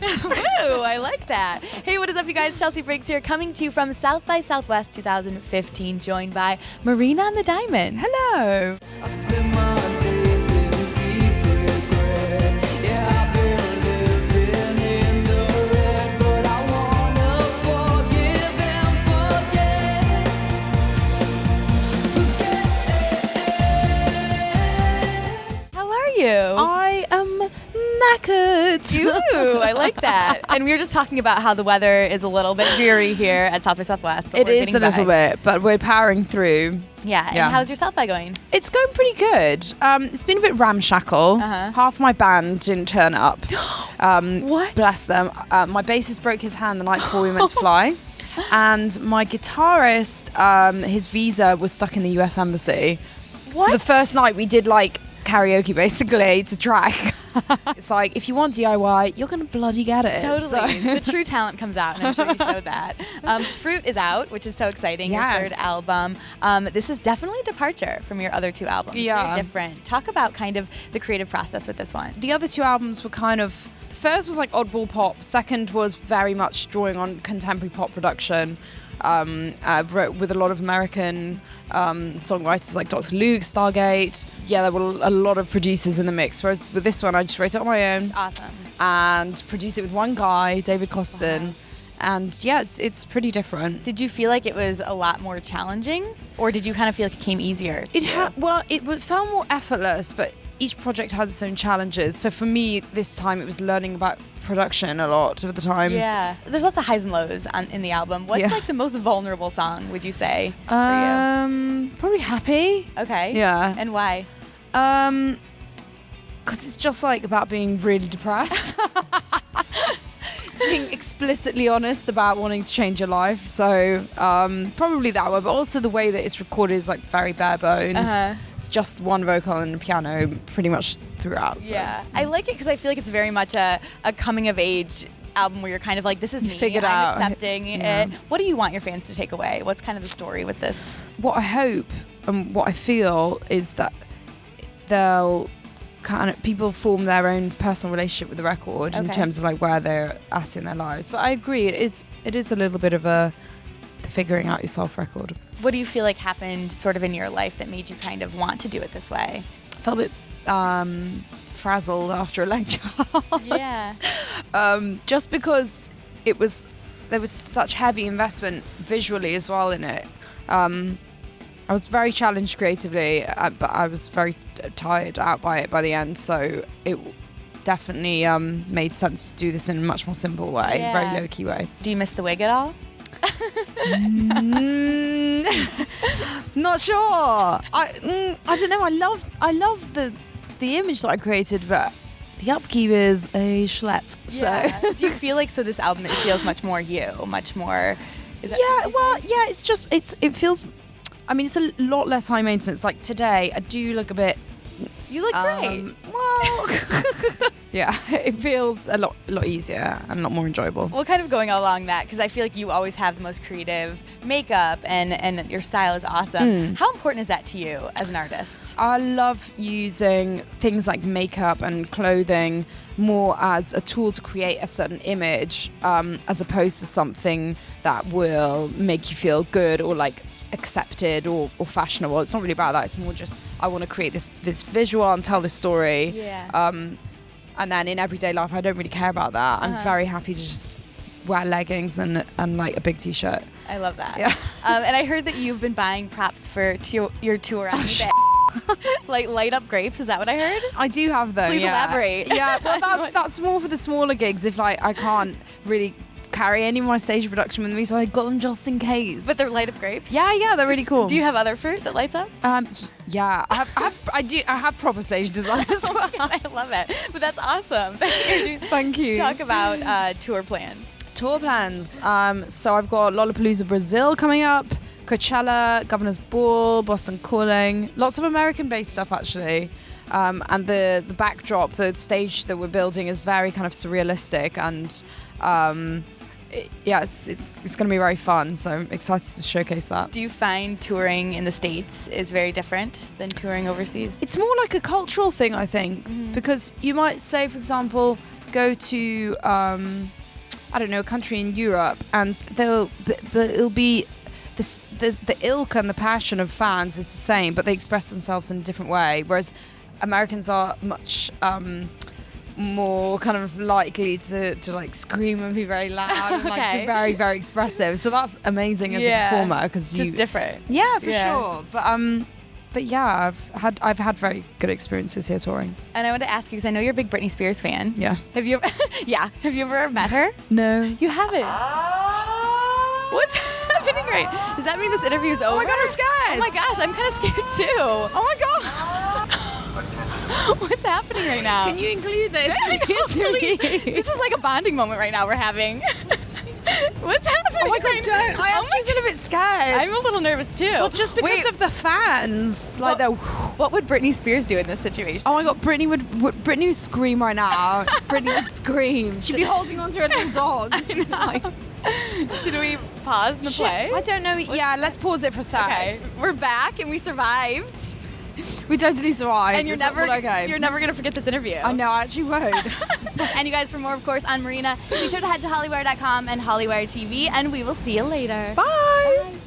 Ooh, I like that. Hey, what is up, you guys? Chelsea Briggs here, coming to you from South by Southwest 2015, joined by Marina and the Diamonds. Hello. I've spent my days in deep regret. Yeah, I've been living in the red, but I wanna forgive and forget. How are you? I am knackered. Ooh, I like that. And we were just talking about how the weather is a little bit dreary here at South by Southwest. But It we're is a getting little by. bit, but we're powering through. Yeah. And Yeah. how's your South by going? It's going pretty good. It's been a bit ramshackle. Half my band didn't turn up. What? Bless them. My bassist broke his hand the night before we went to fly. And my guitarist, his visa was stuck in the US Embassy. What? So the first night we did like karaoke basically to track. It's like, if you want DIY, you're going to bloody get it. Totally. So- The true talent comes out, and I'm sure you showed that. Froot is out, which is so exciting. Yes. Your third album. This is definitely a departure from your other two albums. Yeah. Very different. Talk about kind of the creative process with this one. The other two albums were kind of, the first was like oddball pop. Second was very much drawing on contemporary pop production. I wrote with a lot of American songwriters like Dr. Luke, Stargate. Yeah, there were a lot of producers in the mix. Whereas with this one, I just wrote it on my own. Awesome. And produced it with one guy, David Costin. Wow. And yeah, it's pretty different. Did you feel like it was a lot more challenging, or did you kind of feel like it came easier? It felt more effortless, but each project has its own challenges. So for me, this time it was learning about production a lot of the time. Yeah. There's lots of highs and lows in the album. What's Yeah. like the most vulnerable song, would you say, for Probably Happy. you? Okay. Yeah. And why? Because it's just like about being really depressed. It's being explicitly honest about wanting to change your life. So probably that one. But also the way that it's recorded is like very bare bones. It's just one vocal and a piano pretty much throughout. So. Yeah. I like it because I feel like it's very much a coming of age album where you're kind of like, this is me. figured I'm out. accepting Yeah. it. What do you want your fans to take away? What's kind of the story with this? What I hope and what I feel is that they'll kind of, people form their own personal relationship with the record in Okay. terms of like where they're at in their lives. But I agree, it is a little bit of the figuring out yourself record. What do you feel like happened sort of in your life that made you kind of want to do it this way? I felt a bit frazzled after a lecture. Yeah. Just because there was such heavy investment visually as well in it. I was very challenged creatively, but I was very tired out by it by the end. So it definitely made sense to do this in a much more simple way, Yeah. very low-key way. Do you miss the wig at all? Not sure. I don't know. I love the image that I created, but the upkeep is a schlep. Yeah. So Do you feel like this album, it feels much more you, much more? Is that yeah, what you well, say? yeah. It feels. I mean, it's a lot less high maintenance. Like today, I do look a bit. You look great. Well, yeah, it feels a lot easier and a lot more enjoyable. Well, kind of going along that, because I feel like you always have the most creative makeup and your style is awesome. How important is that to you as an artist? I love using things like makeup and clothing more as a tool to create a certain image, as opposed to something that will make you feel good or like accepted or fashionable. It's not really about that. It's more just I want to create this visual and tell this story. Yeah. And then in everyday life, I don't really care about that. I'm very happy to just wear leggings and like a big t-shirt. I love that. Yeah. And I heard that you've been buying props for your tour on eBay. Like light up grapes, is that what I heard? I do have them. Please elaborate. Yeah, well, that's more for the smaller gigs. If like I can't really carry any of my stage production with me, so I got them just in case. But they're light up grapes? yeah, they're really cool. Do you have other fruit that lights up? Yeah, I have proper stage design as well. I love it. But that's awesome. Thank you. Talk about tour plans. Tour plans. So I've got Lollapalooza Brazil coming up, Coachella, Governor's Ball, Boston Calling, lots of American-based stuff actually. And the backdrop, the stage that we're building is very kind of surrealistic and it's going to be very fun. So I'm excited to showcase that. Do you find touring in the States is very different than touring overseas? It's more like a cultural thing, I think, because you might say, for example, go to I don't know, a country in Europe, and it'll be the ilk and the passion of fans is the same, but they express themselves in a different way. Whereas Americans are much more kind of likely to like scream and be very loud and like be very, very expressive. So that's amazing as a performer because just different. Yeah, for sure. But yeah, I've had very good experiences here touring. And I want to ask you because I know you're a big Britney Spears fan. Yeah. Have you? Have you ever met her? No. You haven't. What's happening right? Does that mean this interview is over? Oh my God, I'm scared. Oh my gosh, I'm kind of scared too. Oh my God. What's happening right now? Can you include this? This is like a bonding moment right now we're having. What's happening? Oh my God, right don't. I actually feel a bit scared. I'm a little nervous too. Well, just because of the fans. Like what would Britney Spears do in this situation? Oh my God, Britney would scream right now. Britney would scream. She'd be holding onto her little dog. I know. Should we pause the play? I don't know. Yeah, let's pause it for a sec. Okay, we're back and we survived. We totally survived. And you're never gonna forget this interview. I know, I actually won't. And you guys, for more, of course, on Marina, be sure to head to Hollywire.com and Hollywire TV, and we will see you later. Bye. Bye.